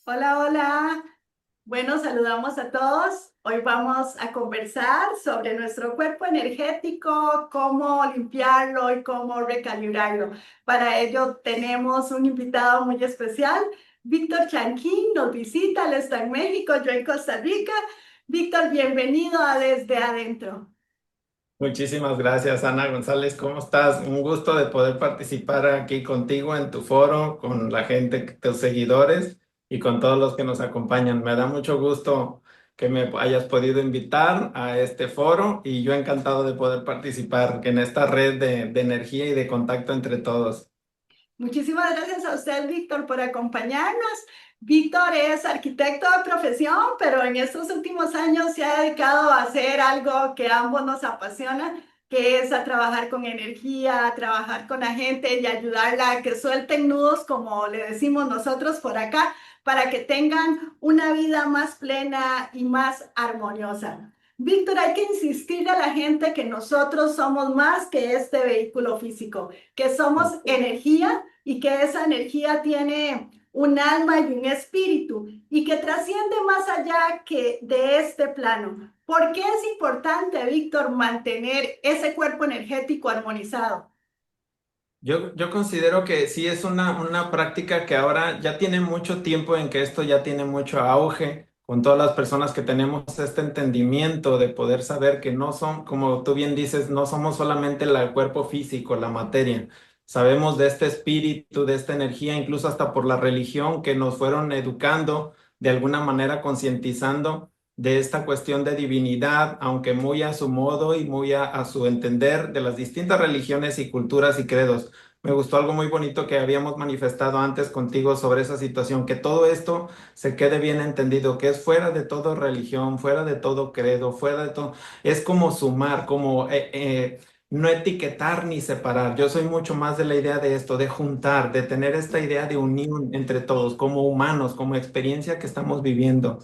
Hola, hola. Bueno, saludamos a todos. Hoy vamos a conversar sobre nuestro cuerpo energético, cómo limpiarlo y cómo recalibrarlo. Para ello tenemos un invitado muy especial. Víctor Chanquín nos visita, él está en México, yo en Costa Rica. Víctor, bienvenido a Desde Adentro. Muchísimas gracias, Ana González. ¿Cómo estás? Un gusto de poder participar aquí contigo en tu foro, con la gente, tus seguidores y con todos los que nos acompañan. Me da mucho gusto que me hayas podido invitar a este foro y yo encantado de poder participar en esta red de energía y de contacto entre todos. Muchísimas gracias a usted, Víctor, por acompañarnos. Víctor es arquitecto de profesión, pero en estos últimos años se ha dedicado a hacer algo que a ambos nos apasiona, que es a trabajar con energía, a trabajar con la gente y ayudarla a que suelten nudos, como le decimos nosotros por acá, para que tengan una vida más plena y más armoniosa. Víctor, hay que insistirle a la gente que nosotros somos más que este vehículo físico, que somos energía y que esa energía tiene un alma y un espíritu y que trasciende más allá que de este plano. ¿Por qué es importante, Víctor, mantener ese cuerpo energético armonizado? Yo considero que sí es una práctica que ahora ya tiene mucho tiempo en que esto ya tiene mucho auge con todas las personas que tenemos este entendimiento de poder saber que no son, como tú bien dices, no somos solamente el cuerpo físico, la materia. Sabemos de este espíritu, de esta energía, incluso hasta por la religión que nos fueron educando, de alguna manera concientizando de esta cuestión de divinidad, aunque muy a su modo y muy a su entender de las distintas religiones y culturas y credos. Me gustó algo muy bonito que habíamos manifestado antes contigo sobre esa situación, que todo esto se quede bien entendido, que es fuera de toda religión, fuera de todo credo, fuera de todo, es como sumar, como no etiquetar ni separar. Yo soy mucho más de la idea de esto, de juntar, de tener esta idea de unión entre todos, como humanos, como experiencia que estamos viviendo.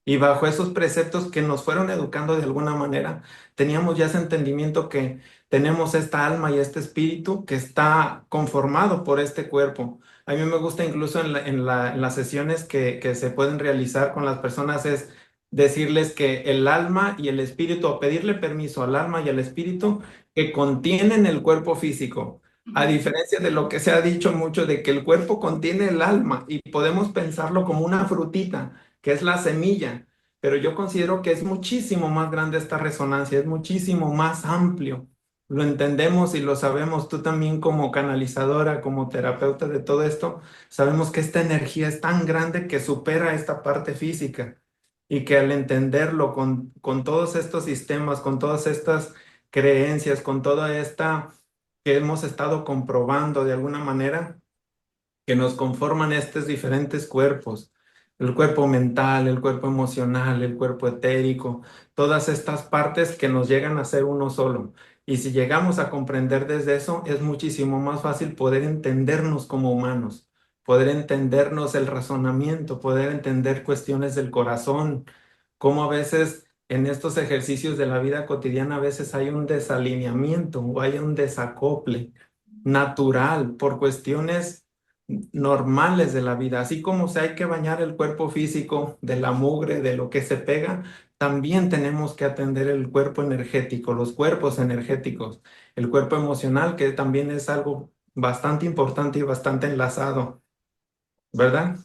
Y bajo esos preceptos que nos fueron educando de alguna manera, teníamos ya ese entendimiento que tenemos esta alma y este espíritu que está conformado por este cuerpo. A mí me gusta incluso en las sesiones que se pueden realizar con las personas es decirles que el alma y el espíritu, o pedirle permiso al alma y al espíritu que contienen el cuerpo físico. A diferencia de lo que se ha dicho mucho de que el cuerpo contiene el alma y podemos pensarlo como una frutita, que es la semilla, pero yo considero que es muchísimo más grande esta resonancia, es muchísimo más amplio. Lo entendemos y lo sabemos. Tú también como canalizadora, como terapeuta de todo esto, sabemos que esta energía es tan grande que supera esta parte física y que al entenderlo con todos estos sistemas, con todas estas creencias, con toda esta que hemos estado comprobando de alguna manera, que nos conforman estos diferentes cuerpos, el cuerpo mental, el cuerpo emocional, el cuerpo etérico, todas estas partes que nos llegan a ser uno solo. Y si llegamos a comprender desde eso, es muchísimo más fácil poder entendernos como humanos, poder entendernos el razonamiento, poder entender cuestiones del corazón, cómo a veces en estos ejercicios de la vida cotidiana a veces hay un desalineamiento o hay un desacople natural por cuestiones normales de la vida. Así como se hay que bañar el cuerpo físico de la mugre, de lo que se pega, también tenemos que atender el cuerpo energético, los cuerpos energéticos, el cuerpo emocional, que también es algo bastante importante y bastante enlazado, ¿verdad?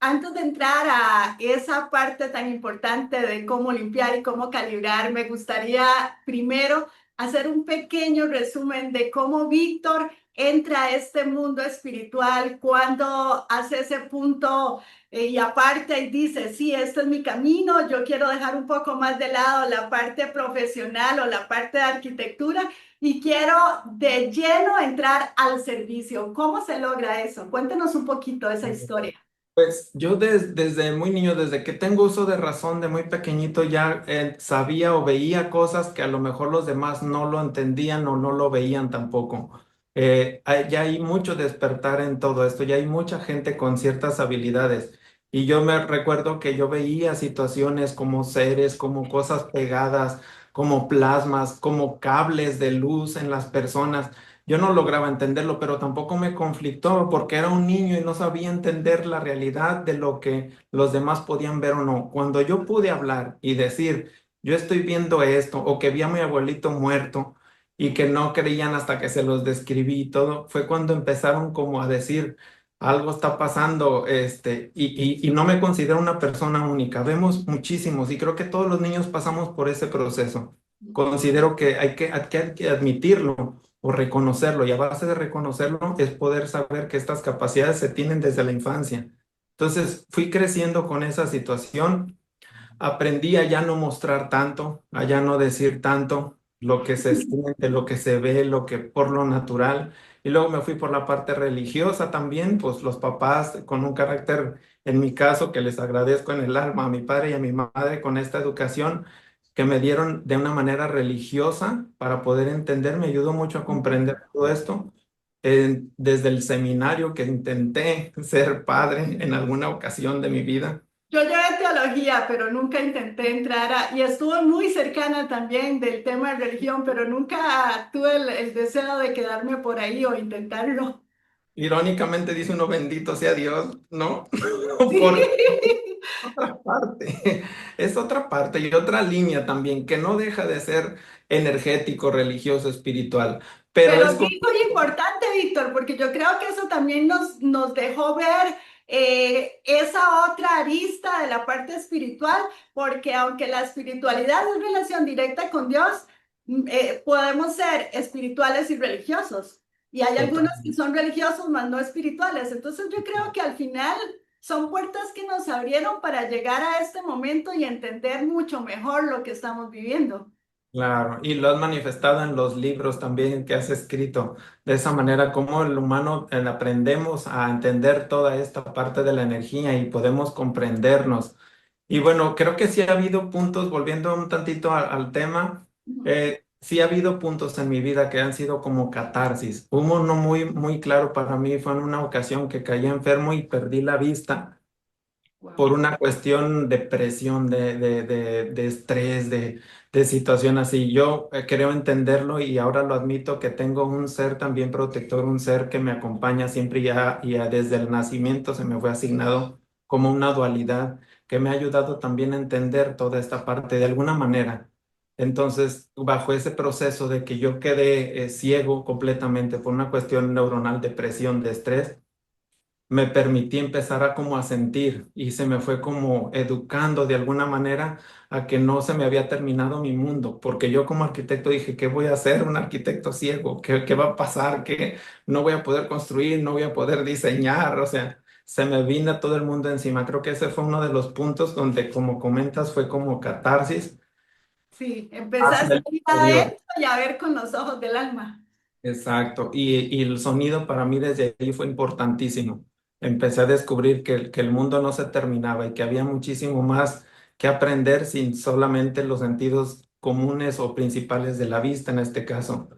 Antes de entrar a esa parte tan importante de cómo limpiar y cómo calibrar, me gustaría primero hacer un pequeño resumen de cómo Víctor entra a este mundo espiritual, cuando hace ese punto y aparte y dice, sí, este es mi camino, yo quiero dejar un poco más de lado la parte profesional o la parte de arquitectura y quiero de lleno entrar al servicio. ¿Cómo se logra eso? Cuéntenos un poquito esa historia. Pues yo desde muy niño, desde que tengo uso de razón, de muy pequeñito, ya sabía o veía cosas que a lo mejor los demás no lo entendían o no lo veían tampoco. Ya hay mucho despertar en todo esto, ya hay mucha gente con ciertas habilidades. Y yo me recuerdo que yo veía situaciones como seres, como cosas pegadas, como plasmas, como cables de luz en las personas. yo no lograba entenderlo, pero tampoco me conflictó porque era un niño y no sabía entender la realidad de lo que los demás podían ver o no. Cuando yo pude hablar y decir, yo estoy viendo esto, o que vi a mi abuelito muerto y que no creían hasta que se los describí y todo, fue cuando empezaron como a decir, algo está pasando, y no me considero una persona única. Vemos muchísimos y creo que todos los niños pasamos por ese proceso. Considero que hay que admitirlo o reconocerlo, y a base de reconocerlo es poder saber que estas capacidades se tienen desde la infancia. Entonces fui creciendo con esa situación, aprendí a ya no mostrar tanto, a ya no decir tanto lo que se siente, lo que se ve, lo que por lo natural. Y luego me fui por la parte religiosa también, pues los papás con un carácter, en mi caso, que les agradezco en el alma, a mi padre y a mi madre con esta educación que me dieron de una manera religiosa para poder entender, me ayudó mucho a comprender todo esto. Desde el seminario que intenté ser padre en alguna ocasión de mi vida. Yo llevé teología, pero nunca intenté entrar y estuve muy cercana también del tema de religión, pero nunca tuve el deseo de quedarme por ahí o intentarlo. Irónicamente dice uno, bendito sea Dios, ¿no? Sí. Porque otra parte, es otra parte y otra línea también, que no deja de ser energético, religioso, espiritual, pero Pero es sí como, muy importante, Víctor, porque yo creo que eso también nos dejó ver esa otra arista de la parte espiritual, porque aunque la espiritualidad es relación directa con Dios, podemos ser espirituales y religiosos. Y hay algunos que total. son religiosos, más no espirituales. Entonces yo creo que al final son puertas que nos abrieron para llegar a este momento y entender mucho mejor lo que estamos viviendo. Claro, y lo has manifestado en los libros también que has escrito, de esa manera como el humano aprendemos a entender toda esta parte de la energía y podemos comprendernos. Y bueno, creo que sí ha habido puntos, volviendo un tantito al tema, sí ha habido puntos en mi vida que han sido como catarsis. Hubo uno muy claro para mí, fue en una ocasión que caí enfermo y perdí la vista por Wow. una cuestión de presión, de estrés, de situación así. Yo creo entenderlo y ahora lo admito que tengo un ser también protector, un ser que me acompaña siempre y ya desde el nacimiento se me fue asignado como una dualidad que me ha ayudado también a entender toda esta parte de alguna manera. Entonces, bajo ese proceso de que yo quedé ciego completamente por una cuestión neuronal de presión, de estrés, me permití empezar a como a sentir y se me fue como educando de alguna manera a que no se me había terminado mi mundo, porque yo como arquitecto dije, ¿qué voy a hacer? Un arquitecto ciego, ¿qué va a pasar? ¿Qué no voy a poder construir? ¿No voy a poder diseñar? O sea, se me vino todo el mundo encima. Creo que ese fue uno de los puntos donde, como comentas, fue como catarsis Sí, hacia empezaste el a ir exterior. adentro y a ver con los ojos del alma. Exacto, y el sonido para mí desde ahí fue importantísimo. Empecé a descubrir que el mundo no se terminaba y que había muchísimo más que aprender sin solamente los sentidos comunes o principales de la vista en este caso,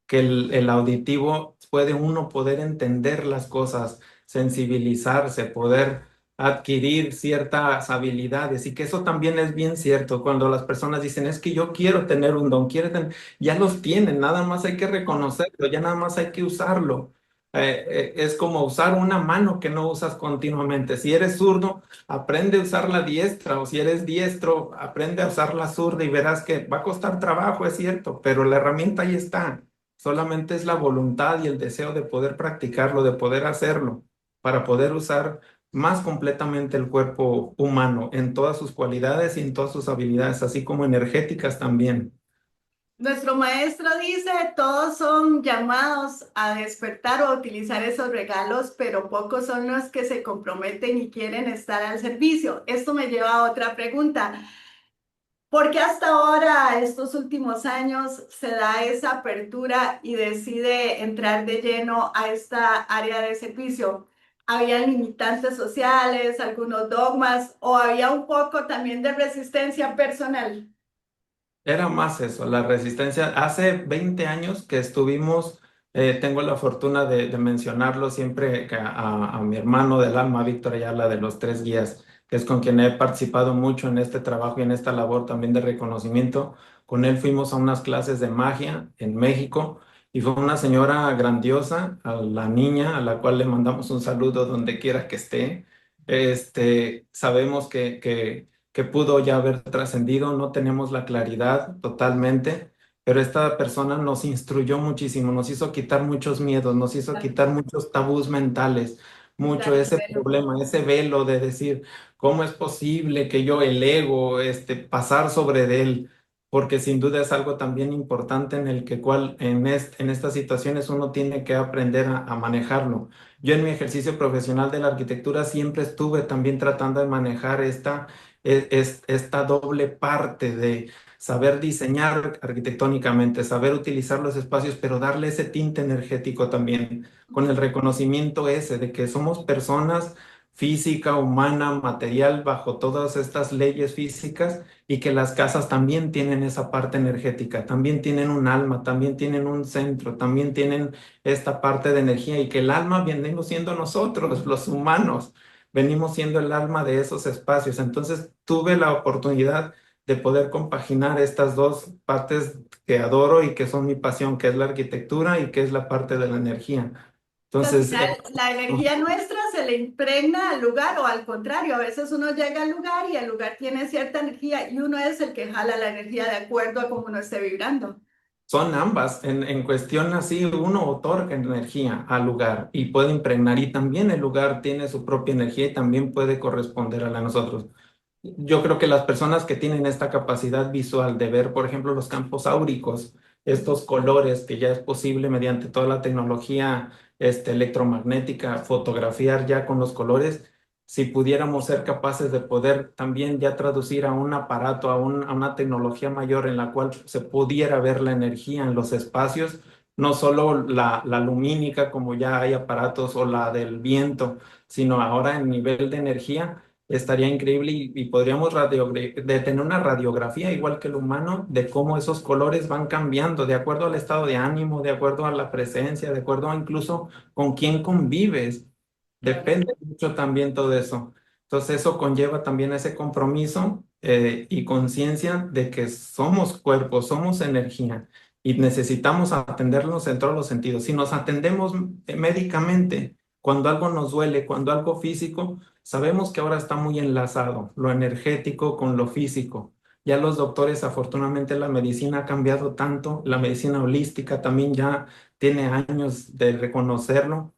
que el auditivo puede uno poder entender las cosas, sensibilizarse, poder adquirir ciertas habilidades y que eso también es bien cierto cuando las personas dicen, es que yo quiero tener un don, quiero tener, ya los tienen, nada más hay que reconocerlo, ya nada más hay que usarlo. Es como usar una mano que no usas continuamente. Si eres zurdo, aprende a usar la diestra, o si eres diestro, aprende a usar la zurda y verás que va a costar trabajo, es cierto, pero la herramienta ahí está. Solamente es la voluntad y el deseo de poder practicarlo, de poder hacerlo, para poder usar más completamente el cuerpo humano en todas sus cualidades y en todas sus habilidades, así como energéticas también. Nuestro maestro dice, todos son llamados a despertar o a utilizar esos regalos, pero pocos son los que se comprometen y quieren estar al servicio. Esto me lleva a otra pregunta. ¿Por qué hasta ahora, estos últimos años, se da esa apertura y decide entrar de lleno a esta área de servicio? ¿Había limitantes sociales, algunos dogmas o había un poco también de resistencia personal? Era más eso, la resistencia. Hace 20 años que estuvimos, tengo la fortuna de mencionarlo siempre que a mi hermano del alma, Víctor Ayala, de los Tres Guías, que es con quien he participado mucho en este trabajo y en esta labor también de reconocimiento. Con él fuimos a unas clases de magia en México y fue una señora grandiosa, a la niña, a la cual le mandamos un saludo donde quiera que esté. Sabemos que pudo ya haber trascendido, no tenemos la claridad totalmente, pero esta persona nos instruyó muchísimo, nos hizo quitar muchos miedos, nos hizo Claro, quitar muchos tabús mentales, mucho claro, el ese velo. problema, ese velo de decir, ¿cómo es posible que yo, el ego, pasar sobre de él? Porque sin duda es algo también importante en el que cual en estas situaciones uno tiene que aprender a manejarlo. Yo en mi ejercicio profesional de la arquitectura siempre estuve también tratando de manejar esta doble parte de saber diseñar arquitectónicamente, saber utilizar los espacios, pero darle ese tinte energético también, con el reconocimiento ese de que somos personas física, humana, material, bajo todas estas leyes físicas y que las casas también tienen esa parte energética, también tienen un alma, también tienen un centro, también tienen esta parte de energía y que el alma venimos siendo nosotros, los humanos, venimos siendo el alma de esos espacios. Entonces tuve la oportunidad de poder compaginar estas dos partes que adoro y que son mi pasión, que es la arquitectura y que es la parte de la energía. Que al Entonces, final la energía nuestra se le impregna al lugar o al contrario, a veces uno llega al lugar y el lugar tiene cierta energía y uno es el que jala la energía de acuerdo a cómo uno esté vibrando. son ambas. En cuestión así, uno otorga energía al lugar y puede impregnar y también el lugar tiene su propia energía y también puede corresponder a la de nosotros. Yo creo que las personas que tienen esta capacidad visual de ver, por ejemplo, los campos áuricos, estos colores que ya es posible mediante toda la tecnología electromagnética, fotografiar ya con los colores, si pudiéramos ser capaces de poder también ya traducir a un aparato, a una tecnología mayor en la cual se pudiera ver la energía en los espacios, no solo la lumínica como ya hay aparatos o la del viento, sino ahora en nivel de energía estaría increíble y podríamos de tener una radiografía igual que el humano de cómo esos colores van cambiando de acuerdo al estado de ánimo, de acuerdo a la presencia, de acuerdo a incluso con quién convives. Claro. Depende mucho también todo eso. Entonces eso conlleva también ese compromiso y conciencia de que somos cuerpo, somos energía y necesitamos atendernos en todos los sentidos. Si nos atendemos médicamente, cuando algo nos duele, cuando algo físico, sabemos que ahora está muy enlazado lo energético con lo físico. Ya los doctores, afortunadamente, la medicina ha cambiado tanto, la medicina holística también ya tiene años de reconocerlo,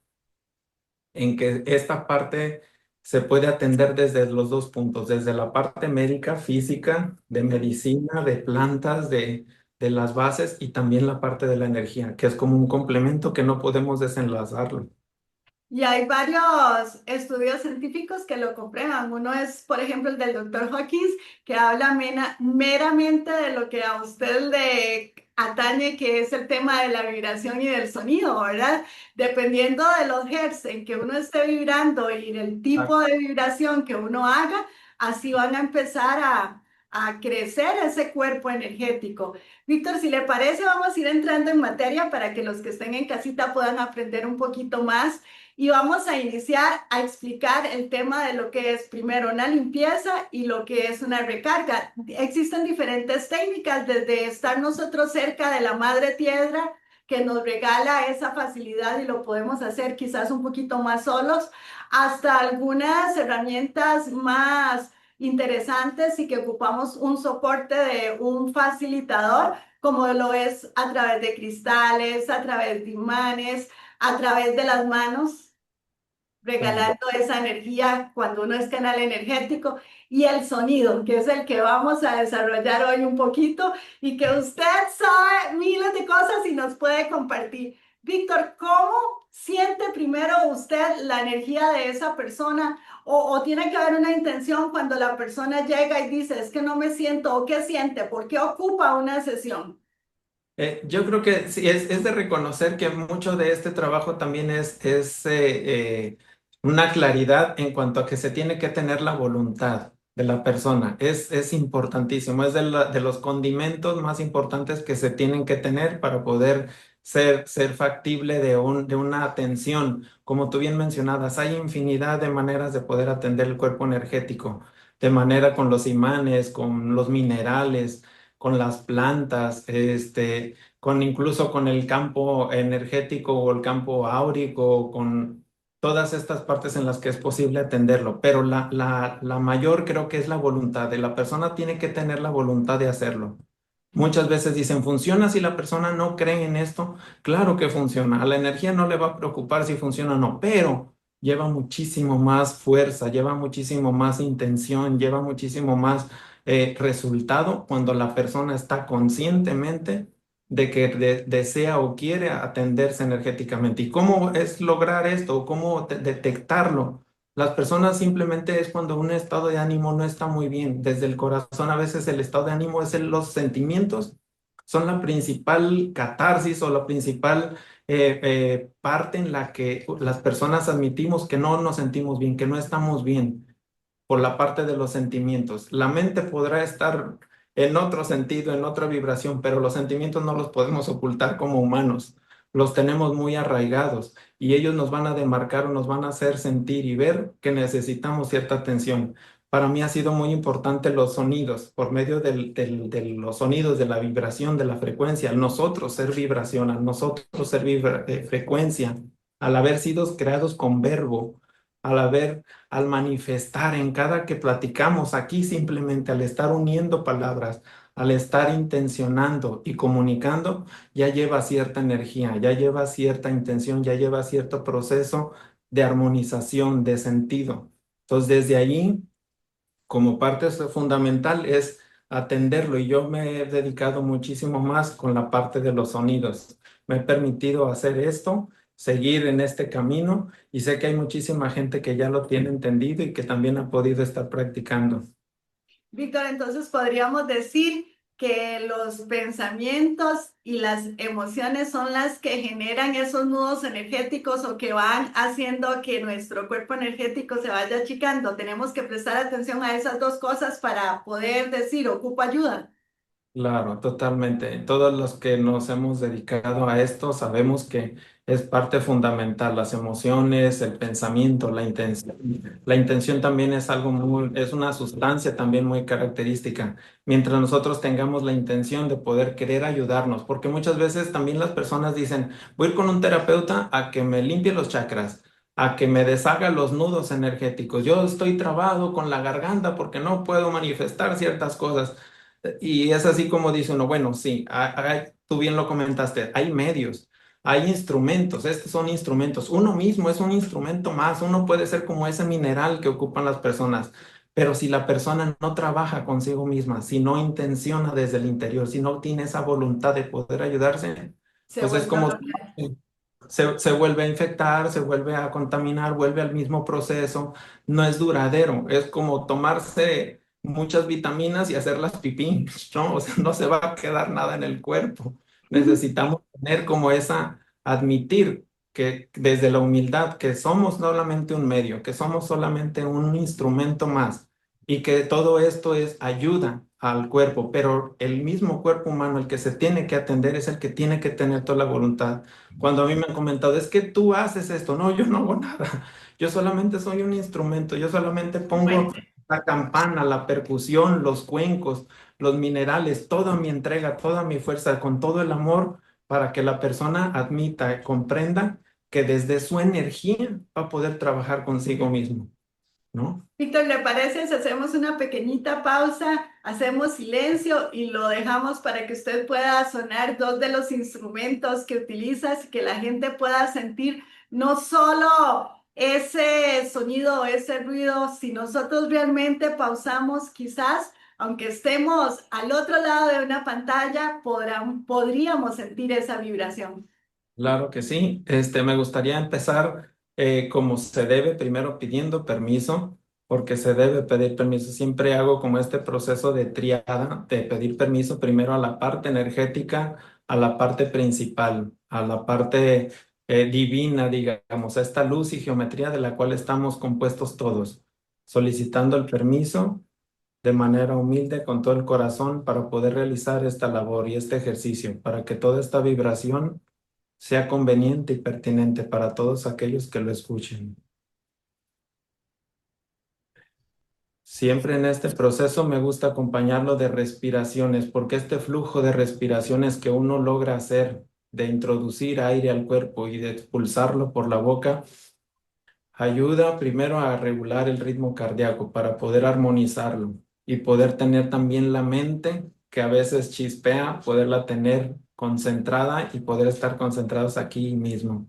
en que esta parte se puede atender desde los dos puntos, desde la parte médica, física, de medicina, de plantas, de las bases y también la parte de la energía, que es como un complemento que no podemos desenlazarlo. Y hay varios estudios científicos que lo comprueban. Uno es, por ejemplo, el del doctor Hawkins, que habla meramente de lo que a usted le atañe, que es el tema de la vibración y del sonido, ¿verdad? Dependiendo de los hertz en que uno esté vibrando y del tipo de vibración que uno haga, así van a empezar a crecer ese cuerpo energético. Víctor, si le parece, vamos a ir entrando en materia para que los que estén en casita puedan aprender un poquito más y vamos a iniciar a explicar el tema de lo que es primero una limpieza y lo que es una recarga. Existen diferentes técnicas, desde estar nosotros cerca de la madre tierra, que nos regala esa facilidad y lo podemos hacer quizás un poquito más solos, hasta algunas herramientas más interesantes y que ocupamos un soporte de un facilitador, como lo es a través de cristales, a través de imanes, a través de las manos, También. regalando esa energía cuando uno es canal energético y el sonido, que es el que vamos a desarrollar hoy un poquito y que usted sabe miles de cosas y nos puede compartir. Víctor, ¿cómo siente primero usted la energía de esa persona? O tiene que haber una intención cuando la persona llega y dice, es que no me siento, o qué siente, por qué ocupa una sesión. Yo creo que sí, es de reconocer que mucho de este trabajo también una claridad en cuanto a que se tiene que tener la voluntad de la persona. Es importantísimo, es de los condimentos más importantes que se tienen que tener para poder ser factible de una atención. Como tú bien mencionabas, hay infinidad de maneras de poder atender el cuerpo energético, de manera con los imanes, con los minerales con las plantas, con incluso con el campo energético o el campo áurico, con todas estas partes en las que es posible atenderlo. Pero la mayor creo que es la voluntad. De la persona tiene que tener la voluntad de hacerlo. Muchas veces dicen, ¿funciona si la persona no cree en esto? Claro que funciona. A la energía no le va a preocupar si funciona o no, pero lleva muchísimo más fuerza, lleva muchísimo más intención, lleva muchísimo más resultado cuando la persona está conscientemente de que desea o quiere atenderse energéticamente. ¿Y cómo es lograr esto? ¿Cómo detectarlo? Las personas simplemente es cuando un estado de ánimo no está muy bien. Desde el corazón a veces el estado de ánimo es los sentimientos, son la principal catarsis o la principal parte en la que las personas admitimos que no nos sentimos bien, que no estamos bien por la parte de los sentimientos. La mente podrá estar en otro sentido, en otra vibración, pero los sentimientos no los podemos ocultar como humanos. Los tenemos muy arraigados y ellos nos van a demarcar o nos van a hacer sentir y ver que necesitamos cierta atención. Para mí ha sido muy importante los sonidos, por medio de los sonidos, de la vibración, de la frecuencia, al nosotros ser vibración, al nosotros ser frecuencia, al haber sido creados con verbo, al manifestar en cada que platicamos aquí, simplemente al estar uniendo palabras, al estar intencionando y comunicando, ya lleva cierta energía, ya lleva cierta intención, ya lleva cierto proceso de armonización, de sentido. Entonces, desde allí, como parte fundamental es atenderlo y yo me he dedicado muchísimo más con la parte de los sonidos. Me he permitido hacer esto, seguir en este camino y sé que hay muchísima gente que ya lo tiene entendido y que también ha podido estar practicando. Víctor, entonces podríamos decir que los pensamientos y las emociones son las que generan esos nudos energéticos o que van haciendo que nuestro cuerpo energético se vaya achicando. Tenemos que prestar atención a esas dos cosas para poder decir, ocupo ayuda. Claro, totalmente. Todos los que nos hemos dedicado a esto sabemos que es parte fundamental, las emociones, el pensamiento, la intención. La intención también es algo es una sustancia también muy característica. Mientras nosotros tengamos la intención de poder querer ayudarnos, porque muchas veces también las personas dicen, voy a ir con un terapeuta a que me limpie los chakras, a que me deshaga los nudos energéticos. Yo estoy trabado con la garganta porque no puedo manifestar ciertas cosas. Y es así como dice uno, bueno, sí, tú bien lo comentaste, hay medios, hay instrumentos, estos son instrumentos, uno mismo es un instrumento más, uno puede ser como ese mineral que ocupan las personas, pero si la persona no trabaja consigo misma, si no intenciona desde el interior, si no tiene esa voluntad de poder ayudarse, Se pues es vuelve a como bloquear. se vuelve a infectar, se vuelve a contaminar, vuelve al mismo proceso, no es duradero, es como tomarse muchas vitaminas y hacerlas pipí, ¿no? O sea, no se va a quedar nada en el cuerpo. Necesitamos tener como esa, admitir que desde la humildad, que somos solamente un medio, que somos solamente un instrumento más y que todo esto es ayuda al cuerpo, pero el mismo cuerpo humano, el que se tiene que atender, es el que tiene que tener toda la voluntad. Cuando a mí me han comentado, es que tú haces esto, no, yo no hago nada, yo solamente soy un instrumento, yo solamente pongo Fuente. la campana, la percusión, los cuencos, los minerales, toda mi entrega, toda mi fuerza, con todo el amor, para que la persona admita, comprenda que desde su energía va a poder trabajar consigo mismo, ¿no? Víctor, ¿le parece si hacemos una pequeñita pausa, hacemos silencio y lo dejamos para que usted pueda sonar dos de los instrumentos que utilizas y que la gente pueda sentir no solo ese sonido o ese ruido, si nosotros realmente pausamos, quizás, aunque estemos al otro lado de una pantalla, podríamos sentir esa vibración. Claro que sí. Me gustaría empezar como se debe, primero pidiendo permiso, porque se debe pedir permiso. Siempre hago como este proceso de triada, de pedir permiso primero a la parte energética, a la parte principal, a la parte divina, digamos, a esta luz y geometría de la cual estamos compuestos todos, solicitando el permiso de manera humilde con todo el corazón para poder realizar esta labor y este ejercicio, para que toda esta vibración sea conveniente y pertinente para todos aquellos que lo escuchen. Siempre en este proceso me gusta acompañarlo de respiraciones, porque este flujo de respiraciones que uno logra hacer, de introducir aire al cuerpo y de expulsarlo por la boca, ayuda primero a regular el ritmo cardíaco para poder armonizarlo y poder tener también la mente que a veces chispea, poderla tener concentrada y poder estar concentrados aquí mismo.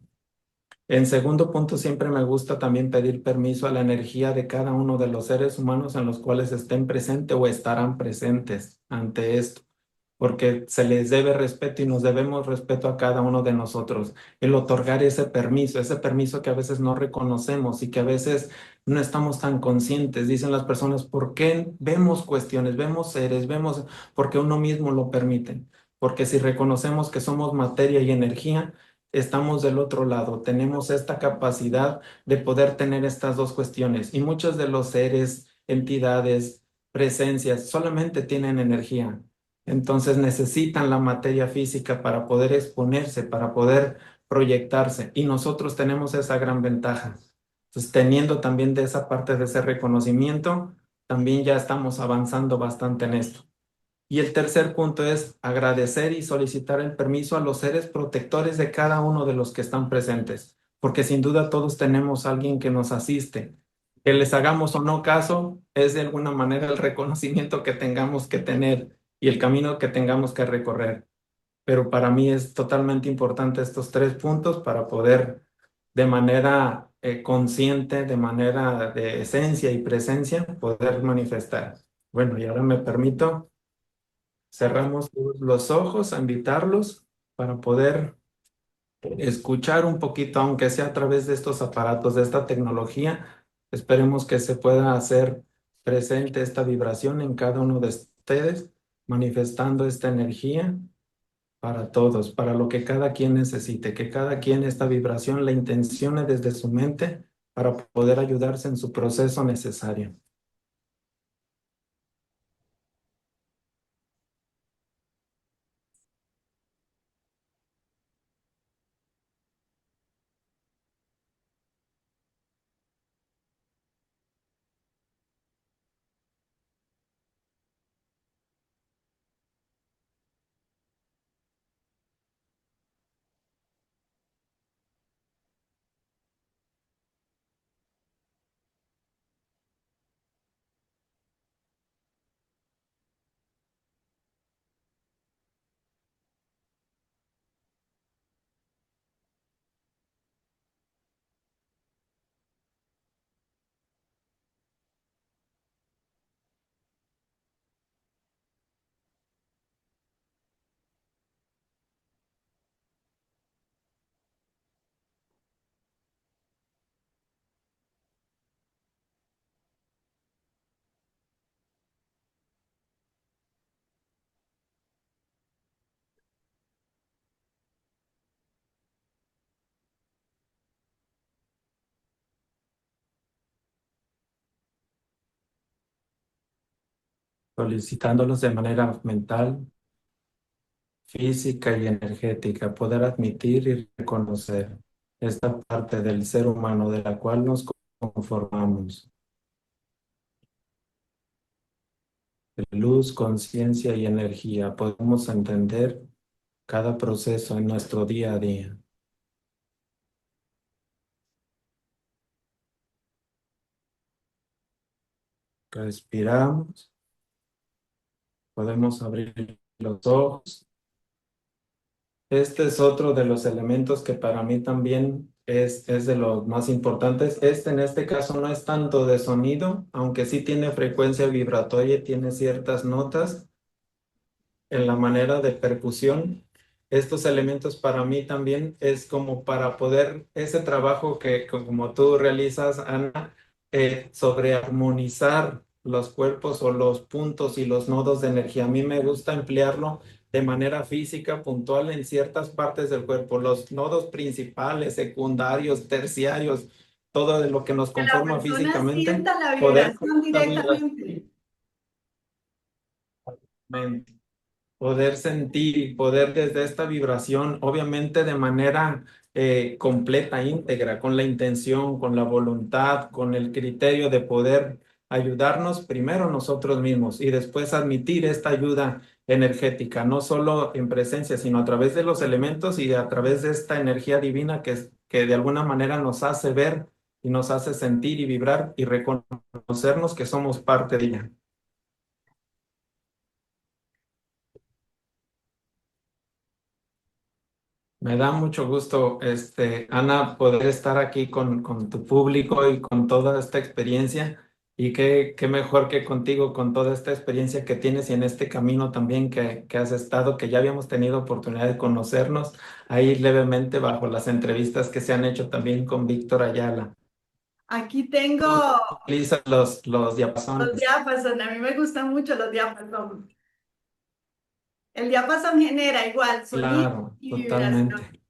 En segundo punto, siempre me gusta también pedir permiso a la energía de cada uno de los seres humanos en los cuales estén presentes o estarán presentes ante esto, porque se les debe respeto y nos debemos respeto a cada uno de nosotros. El otorgar ese permiso que a veces no reconocemos y que a veces no estamos tan conscientes. Dicen las personas, ¿por qué vemos cuestiones, vemos seres, vemos, porque uno mismo lo permite? Porque si reconocemos que somos materia y energía, estamos del otro lado, tenemos esta capacidad de poder tener estas dos cuestiones. Y muchos de los seres, entidades, presencias, solamente tienen energía. Entonces necesitan la materia física para poder exponerse, para poder proyectarse. Y nosotros tenemos esa gran ventaja. Entonces, teniendo también de esa parte de ese reconocimiento, también ya estamos avanzando bastante en esto. Y el tercer punto es agradecer y solicitar el permiso a los seres protectores de cada uno de los que están presentes, porque sin duda todos tenemos a alguien que nos asiste. Que les hagamos o no caso es de alguna manera el reconocimiento que tengamos que tener y el camino que tengamos que recorrer. Pero para mí es totalmente importante estos tres puntos para poder de manera consciente, de manera de esencia y presencia, poder manifestar. Bueno, y ahora me permito. Cerramos los ojos a invitarlos para poder escuchar un poquito, aunque sea a través de estos aparatos, de esta tecnología. Esperemos que se pueda hacer presente esta vibración en cada uno de ustedes, manifestando esta energía para todos, para lo que cada quien necesite, que cada quien esta vibración la intencione desde su mente para poder ayudarse en su proceso necesario. Solicitándolos de manera mental, física y energética, poder admitir y reconocer esta parte del ser humano de la cual nos conformamos, de luz, conciencia y energía. Podemos entender cada proceso en nuestro día a día. Respiramos, podemos abrir los ojos. Este es otro de los elementos que para mí también es de los más importantes. Este en este caso no es tanto de sonido, aunque sí tiene frecuencia vibratoria y tiene ciertas notas en la manera de percusión. Estos elementos para mí también es como para poder, ese trabajo que como tú realizas, Ana, sobre armonizar los cuerpos o los puntos y los nodos de energía. A mí me gusta emplearlo de manera física, puntual en ciertas partes del cuerpo, los nodos principales, secundarios, terciarios, todo de lo que nos Que la conforma persona físicamente, sienta la poder vibración directamente. poder sentir y poder desde esta vibración, obviamente de manera completa, íntegra, con la intención, con la voluntad, con el criterio de poder ayudarnos primero nosotros mismos y después admitir esta ayuda energética, no solo en presencia, sino a través de los elementos y a través de esta energía divina que de alguna manera nos hace ver y nos hace sentir y vibrar y reconocernos que somos parte de ella. Me da mucho gusto, Ana, poder estar aquí con tu público y con toda esta experiencia. Y qué mejor que contigo, con toda esta experiencia que tienes y en este camino también que has estado, que ya habíamos tenido oportunidad de conocernos ahí levemente bajo las entrevistas que se han hecho también con Víctor Ayala. Aquí tengo Utiliza los los diapasones. diápason. A mí me gustan mucho los diápason. El diapasón genera igual sonido Claro, y vibración. totalmente.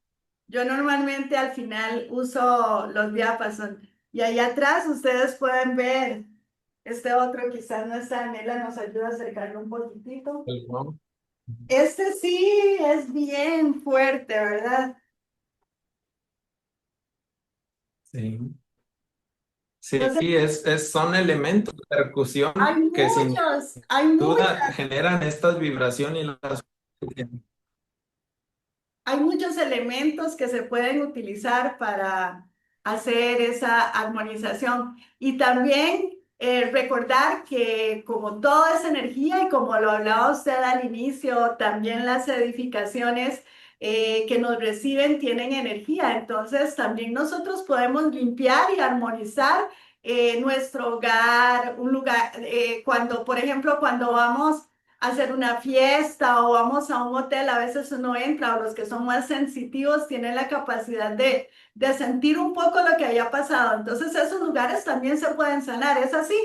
Yo normalmente al final uso los diapason. Y ahí atrás ustedes pueden ver este otro, quizás nuestra Anela nos ayuda a acercarlo un poquitito. El gong. Este sí es bien fuerte, ¿verdad? Sí. Sí, Entonces, son elementos de hay percusión que sin muchos, hay muchos. duda generan estas vibraciones y las... Hay muchos elementos que se pueden utilizar para hacer esa armonización y también recordar que como toda esa energía y como lo hablaba usted al inicio, también las edificaciones que nos reciben tienen energía. Entonces también nosotros podemos limpiar y armonizar nuestro hogar, un lugar, cuando, por ejemplo, cuando vamos hacer una fiesta o vamos a un hotel, a veces uno entra o los que son más sensitivos tienen la capacidad de sentir un poco lo que haya pasado. Entonces esos lugares también se pueden sanar, ¿es así?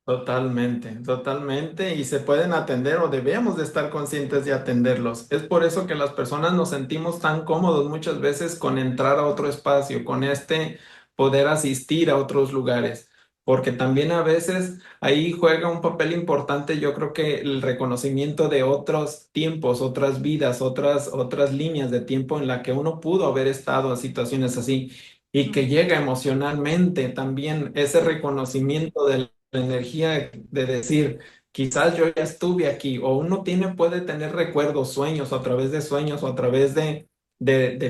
Totalmente, totalmente, y se pueden atender o debemos de estar conscientes de atenderlos. Es por eso que las personas nos sentimos tan cómodos muchas veces con entrar a otro espacio, con poder asistir a otros lugares, porque también a veces ahí juega un papel importante, yo creo que el reconocimiento de otros tiempos, otras vidas, otras líneas de tiempo en la que uno pudo haber estado en situaciones así. Y que llega emocionalmente también ese reconocimiento del la energía de decir, quizás yo ya estuve aquí, o uno puede tener recuerdos, sueños, o a través de sueños, o a través de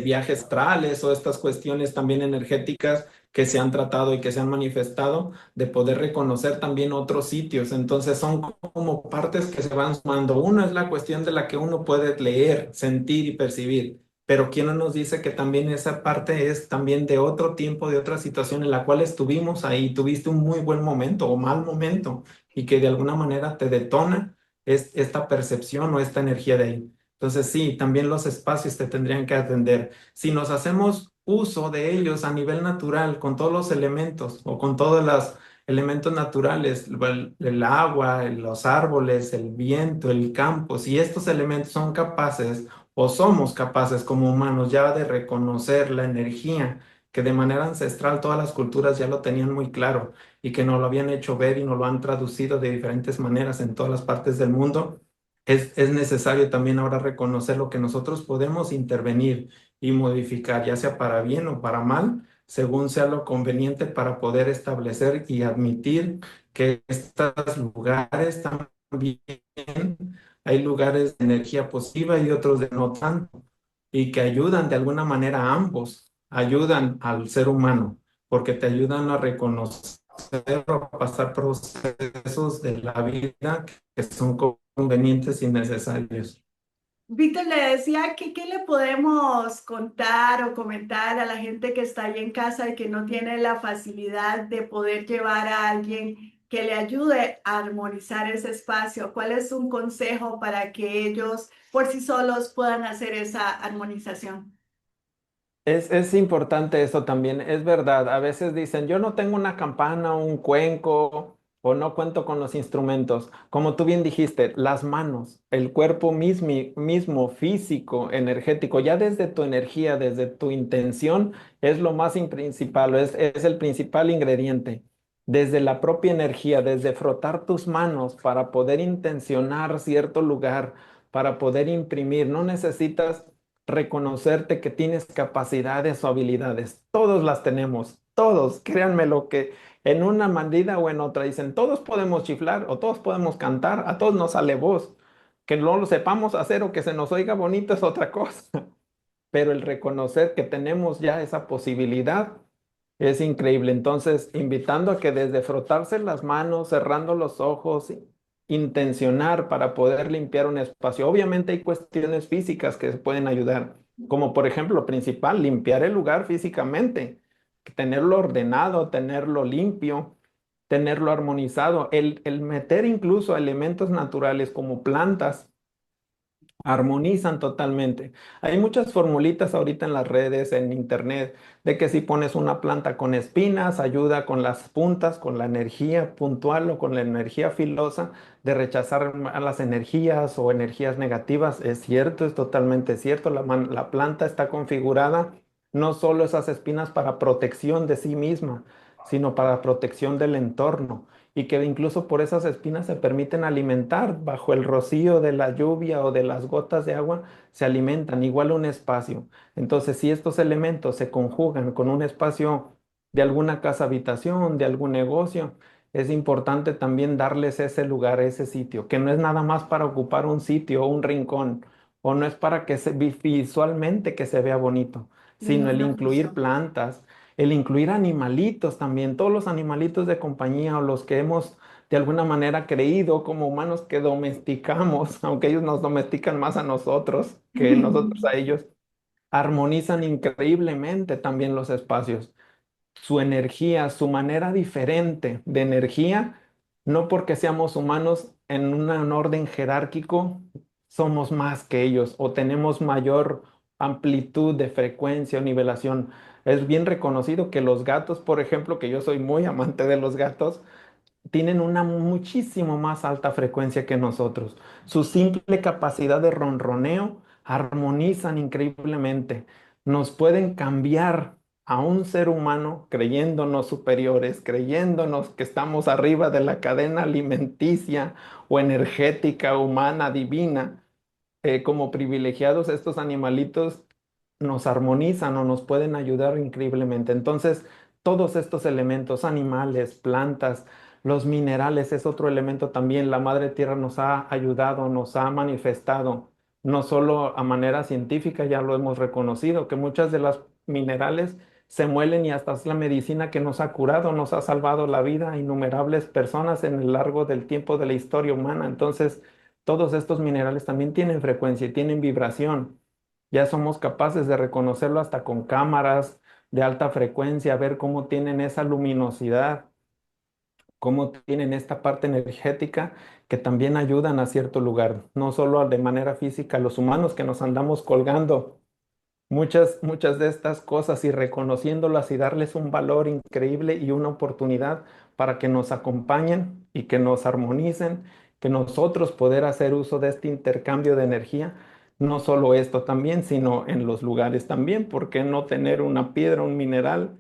viajes astrales, o estas cuestiones también energéticas que se han tratado y que se han manifestado, de poder reconocer también otros sitios. Entonces son como partes que se van sumando. Una es la cuestión de la que uno puede leer, sentir y percibir. Pero ¿quién no nos dice que también esa parte es también de otro tiempo, de otra situación en la cual estuvimos ahí, tuviste un muy buen momento o mal momento y que de alguna manera te detona esta percepción o esta energía de ahí? Entonces sí, también los espacios te tendrían que atender. Si nos hacemos uso de ellos a nivel natural, con todos los elementos o con todos los elementos naturales, el agua, los árboles, el viento, el campo, si estos elementos son capaces o somos capaces como humanos ya de reconocer la energía que de manera ancestral todas las culturas ya lo tenían muy claro y que nos lo habían hecho ver y nos lo han traducido de diferentes maneras en todas las partes del mundo, es necesario también ahora reconocer lo que nosotros podemos intervenir y modificar, ya sea para bien o para mal, según sea lo conveniente para poder establecer y admitir que estos lugares también hay lugares de energía positiva y otros de no tanto, y que ayudan de alguna manera a ambos, ayudan al ser humano, porque te ayudan a reconocer o a pasar procesos de la vida que son convenientes y necesarios. Víctor le decía que qué le podemos contar o comentar a la gente que está ahí en casa y que no tiene la facilidad de poder llevar a alguien que le ayude a armonizar ese espacio. ¿Cuál es un consejo para que ellos por sí solos puedan hacer esa armonización? Es importante eso también, es verdad. A veces dicen, yo no tengo una campana, un cuenco, o no cuento con los instrumentos. Como tú bien dijiste, las manos, el cuerpo mismo, físico, energético, ya desde tu energía, desde tu intención, es lo más principal, es el principal ingrediente. Desde la propia energía, desde frotar tus manos para poder intencionar cierto lugar, para poder imprimir. No necesitas reconocerte que tienes capacidades o habilidades. Todos las tenemos, todos, créanme lo que en una medida o en otra dicen, todos podemos chiflar o todos podemos cantar, a todos nos sale voz. Que no lo sepamos hacer o que se nos oiga bonito es otra cosa, pero el reconocer que tenemos ya esa posibilidad es increíble. Entonces, invitando a que desde frotarse las manos, cerrando los ojos, intencionar para poder limpiar un espacio. Obviamente hay cuestiones físicas que se pueden ayudar, como por ejemplo, lo principal, limpiar el lugar físicamente, tenerlo ordenado, tenerlo limpio, tenerlo armonizado, el meter incluso elementos naturales como plantas armonizan totalmente. Hay muchas formulitas ahorita en las redes, en internet, de que si pones una planta con espinas, ayuda con las puntas, con la energía puntual o con la energía filosa de rechazar malas energías o energías negativas. Es cierto, es totalmente cierto. La planta está configurada no solo esas espinas para protección de sí misma, sino para protección del entorno y que incluso por esas espinas se permiten alimentar bajo el rocío de la lluvia o de las gotas de agua, se alimentan igual un espacio. Entonces, si estos elementos se conjugan con un espacio de alguna casa habitación, de algún negocio, es importante también darles ese lugar, ese sitio, que no es nada más para ocupar un sitio o un rincón, o no es para que visualmente que se vea bonito, sino el Ninguna incluir función. plantas, el incluir animalitos también, todos los animalitos de compañía o los que hemos de alguna manera creído como humanos que domesticamos, aunque ellos nos domestican más a nosotros que nosotros a ellos, armonizan increíblemente también los espacios. Su energía, su manera diferente de energía, no porque seamos humanos en un orden jerárquico, somos más que ellos o tenemos mayor amplitud de frecuencia o nivelación. Es bien reconocido que los gatos, por ejemplo, que yo soy muy amante de los gatos, tienen una muchísimo más alta frecuencia que nosotros. Su simple capacidad de ronroneo armonizan increíblemente. Nos pueden cambiar a un ser humano creyéndonos superiores, creyéndonos que estamos arriba de la cadena alimenticia o energética, humana, divina como privilegiados, estos animalitos nos armonizan o nos pueden ayudar increíblemente. Entonces, todos estos elementos, animales, plantas, los minerales es otro elemento también. La Madre Tierra nos ha ayudado, nos ha manifestado, no solo a manera científica, ya lo hemos reconocido, que muchas de las minerales se muelen y hasta es la medicina que nos ha curado, nos ha salvado la vida a innumerables personas en el largo del tiempo de la historia humana. Entonces, todos estos minerales también tienen frecuencia y tienen vibración. Ya somos capaces de reconocerlo hasta con cámaras de alta frecuencia, ver cómo tienen esa luminosidad, cómo tienen esta parte energética que también ayudan a cierto lugar, no solo de manera física, los humanos que nos andamos colgando muchas de estas cosas y reconociéndolas y darles un valor increíble y una oportunidad para que nos acompañen y que nos armonicen, que nosotros poder hacer uso de este intercambio de energía, no solo esto también, sino en los lugares también. ¿Por qué no tener una piedra, un mineral?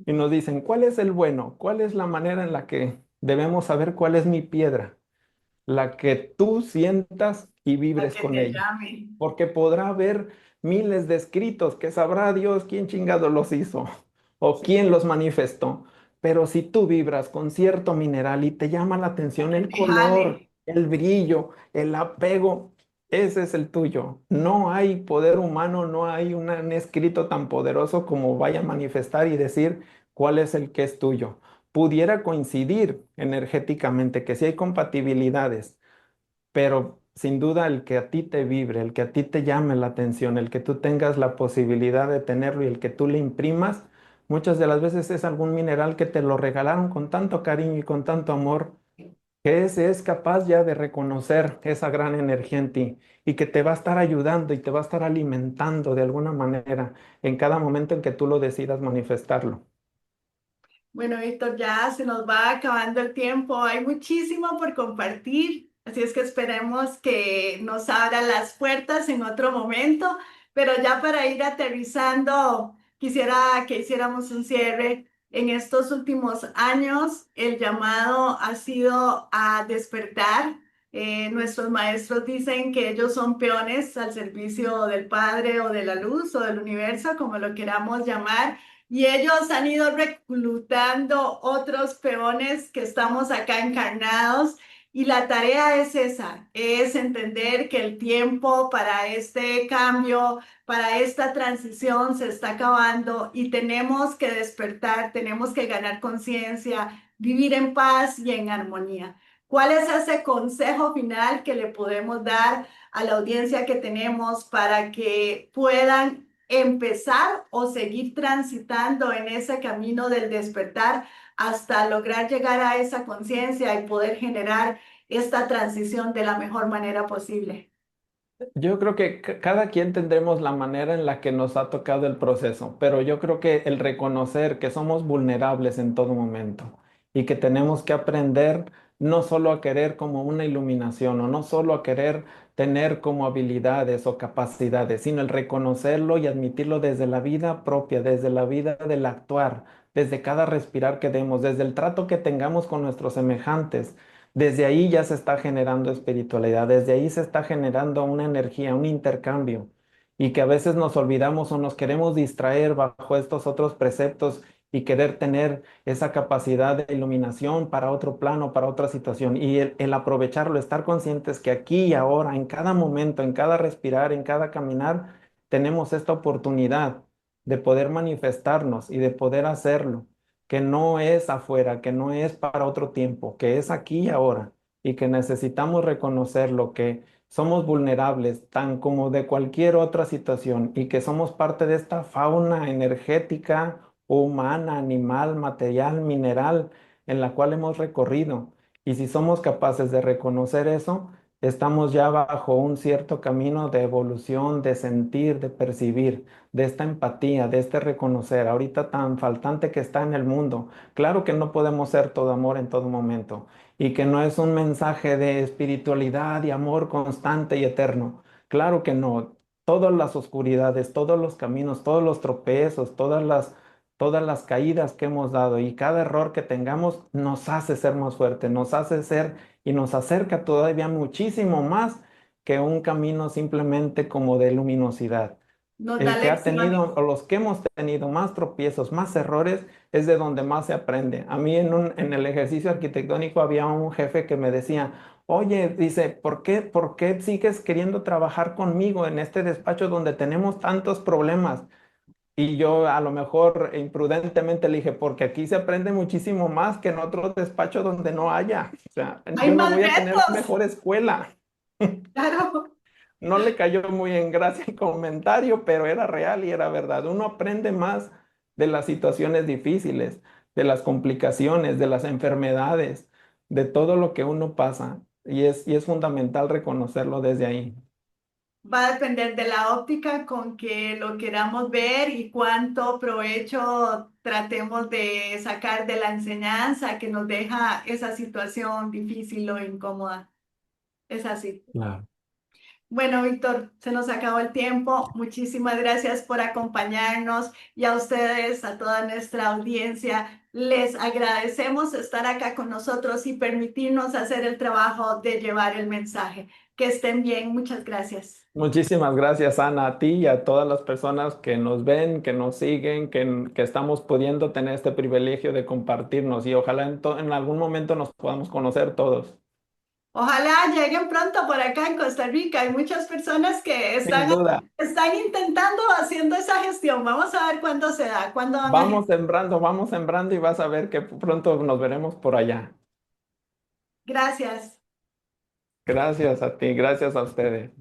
Y nos dicen, ¿cuál es el bueno? ¿Cuál es la manera en la que debemos saber cuál es mi piedra? La que tú sientas y La vibres que con te ella, llame. porque podrá haber miles de escritos que sabrá Dios quién chingado los hizo o quién los manifestó, pero si tú vibras con cierto mineral y te llama la La atención que el te color, jale. el brillo, el apego, ese es el tuyo. No hay poder humano, no hay un escrito tan poderoso como vaya a manifestar y decir cuál es el que es tuyo. Pudiera coincidir energéticamente, que sí hay compatibilidades, pero sin duda el que a ti te vibre, el que a ti te llame la atención, el que tú tengas la posibilidad de tenerlo y el que tú le imprimas, muchas de las veces es algún mineral que te lo regalaron con tanto cariño y con tanto amor, que ese es capaz ya de reconocer esa gran energía en ti y que te va a estar ayudando y te va a estar alimentando de alguna manera en cada momento en que tú lo decidas manifestarlo. Bueno, Víctor, ya se nos va acabando el tiempo. Hay muchísimo por compartir, así es que esperemos que nos abra las puertas en otro momento. Pero ya para ir aterrizando, quisiera que hiciéramos un cierre. En estos últimos años, el llamado ha sido a despertar Nuestros maestros dicen que ellos son peones al servicio del Padre o de la luz o del universo, como lo queramos llamar, y ellos han ido reclutando otros peones que estamos acá encarnados. Y la tarea es esa, es entender que el tiempo para este cambio, para esta transición se está acabando y tenemos que despertar, tenemos que ganar conciencia, vivir en paz y en armonía. ¿Cuál es ese consejo final que le podemos dar a la audiencia que tenemos para que puedan empezar o seguir transitando en ese camino del despertar hasta lograr llegar a esa conciencia y poder generar esta transición de la mejor manera posible? Yo creo que cada quien tendremos la manera en la que nos ha tocado el proceso, pero yo creo que el reconocer que somos vulnerables en todo momento y que tenemos que aprender no solo a querer como una iluminación o no solo a querer tener como habilidades o capacidades, sino el reconocerlo y admitirlo desde la vida propia, desde la vida del actuar, desde cada respirar que demos, desde el trato que tengamos con nuestros semejantes. Desde ahí ya se está generando espiritualidad, desde ahí se está generando una energía, un intercambio, y que a veces nos olvidamos o nos queremos distraer bajo estos otros preceptos y querer tener esa capacidad de iluminación para otro plano, para otra situación, y el aprovecharlo, estar conscientes que aquí y ahora, en cada momento, en cada respirar, en cada caminar, tenemos esta oportunidad de poder manifestarnos y de poder hacerlo, que no es afuera, que no es para otro tiempo, que es aquí y ahora, y que necesitamos reconocer lo que somos vulnerables, tan como de cualquier otra situación, y que somos parte de esta fauna energética, humana, animal, material, mineral, en la cual hemos recorrido. Y si somos capaces de reconocer eso, estamos ya bajo un cierto camino de evolución, de sentir, de percibir, de esta empatía, de este reconocer, ahorita tan faltante que está en el mundo. Claro que no podemos ser todo amor en todo momento y que no es un mensaje de espiritualidad y amor constante y eterno. Claro que no. Todas las oscuridades, todos los caminos, todos los tropezos, todas las caídas que hemos dado y cada error que tengamos nos hace ser más fuertes, nos hace ser y nos acerca todavía muchísimo más que un camino simplemente como de luminosidad. Nos da El que ha lecciones. tenido, o los que hemos tenido más tropiezos, más errores, es de donde más se aprende. A mí en el ejercicio arquitectónico había un jefe que me decía, oye, dice, por qué sigues queriendo trabajar conmigo en este despacho donde tenemos tantos problemas? Y yo a lo mejor imprudentemente le dije, porque aquí se aprende muchísimo más que en otros despachos donde no haya. O sea, Hay yo no más voy a tener una retos, mejor escuela. claro. No le cayó muy en gracia el comentario, pero era real y era verdad. Uno aprende más de las situaciones difíciles, de las complicaciones, de las enfermedades, de todo lo que uno pasa. Y es fundamental reconocerlo desde ahí. Va a depender de la óptica con que lo queramos ver y cuánto provecho tratemos de sacar de la enseñanza que nos deja esa situación difícil o incómoda. Es así. Claro. Bueno, Víctor, se nos acabó el tiempo. Muchísimas gracias por acompañarnos y a ustedes, a toda nuestra audiencia, les agradecemos estar acá con nosotros y permitirnos hacer el trabajo de llevar el mensaje. Que estén bien. Muchas gracias. Muchísimas gracias, Ana, a ti y a todas las personas que nos ven, que nos siguen, que estamos pudiendo tener este privilegio de compartirnos y ojalá en algún momento nos podamos conocer todos. Ojalá lleguen pronto por acá en Costa Rica. Hay muchas personas que Sin duda, están intentando haciendo esa gestión. Vamos a ver cuándo se da, cuándo van a... vamos sembrando y vas a ver que pronto nos veremos por allá. Gracias. Gracias a ti, gracias a ustedes.